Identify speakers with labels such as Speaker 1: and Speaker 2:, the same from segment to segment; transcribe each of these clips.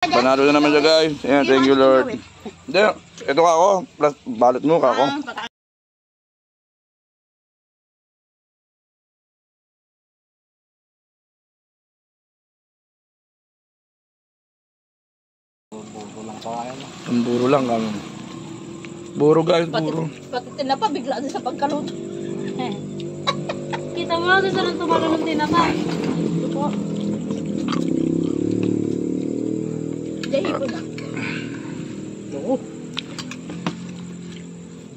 Speaker 1: Panalo na naman siya guys. Ayan, thank you Lord. Hindi, ito ka ako. Plus, balot mo ka ako. Ang buro lang kami. Buro guys, buro.
Speaker 2: Pati tinapa, bigla din sa pagkaluto.
Speaker 3: Kita mo na sa nang tumalo ng tinapa.
Speaker 2: Ito po. Dahi po na.
Speaker 4: Oo.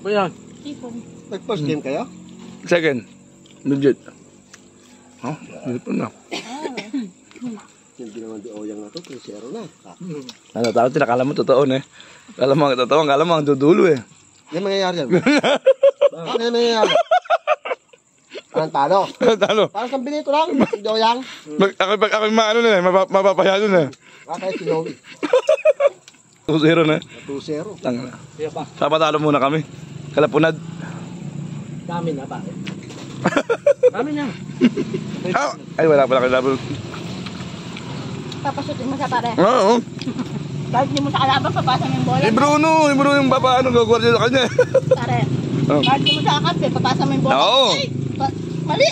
Speaker 4: Ba yan?
Speaker 2: Hipon.
Speaker 4: Nag-first game kayo?
Speaker 1: Second. Legit. Oh, legit na.
Speaker 4: Hindi naman di oyang na to, 3-0 na.
Speaker 1: Natatawag din, akala mo totoo eh. Akala mo ang totoo, akala mo ang dudulo eh.
Speaker 4: Ano mangyayari yan? Ano mangyayari? Anong talo?
Speaker 1: Talo.
Speaker 4: Parang sa binito lang, di oyang.
Speaker 1: Pag ako maano na eh, mapapaya dun eh.
Speaker 4: Kaya si Yowie.
Speaker 1: 2-0 na.
Speaker 4: 2-0.
Speaker 1: Tanga na. Sa patalo muna kami. Kalapunad.
Speaker 4: Dami na pare. Dami na.
Speaker 1: Ay, wala pala kalaban.
Speaker 2: Papasutin mo sa pare.
Speaker 1: Oo.
Speaker 2: Kahit hindi mo sa kalaban, papasa mo yung bola.
Speaker 1: Bruno yung papaano gagawin sa kanya.
Speaker 2: Pare. Kahit hindi mo sa akampi, papasa mo yung bola.
Speaker 1: Oo.
Speaker 2: Ay, mali.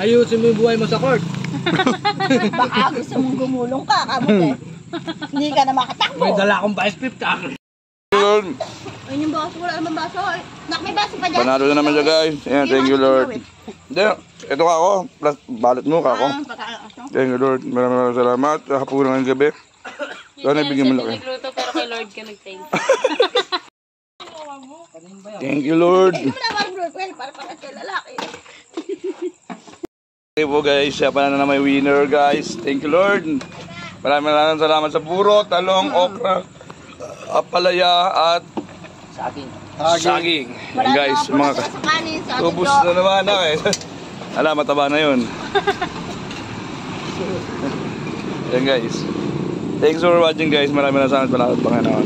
Speaker 4: Ayusin mo yung buhay mo sa court.
Speaker 2: Baka gusto mong gumulong ka, kamot eh. Hindi ka na makatakbo.
Speaker 4: May dala akong vice grip ka.
Speaker 1: Lord.
Speaker 2: Ayun yung baso, wala naman baso. Nak, may baso pa dyan.
Speaker 1: Panalo na naman siya guys. Ayan, thank you Lord. Hindi, ito ka ako. Plus, balot mo ka ako. Thank you Lord. Maraming salamat. Hapunan ng gabi. Sana ibigyan mo laki.
Speaker 3: Nagluto pero kay Lord ka nag-thank.
Speaker 1: Thank you Lord.
Speaker 2: Hindi mo naman girlfriend, para kay lalaki.
Speaker 1: Okay po guys, siya pala na may winner guys. Thank you Lord. Maraming salamat sa puro, talong, okra, apalaya at saging. Yan guys, mga ubus na naman na eh. Ala, mataba na yun. Yan guys. Thanks for watching guys. Maraming salamat pala.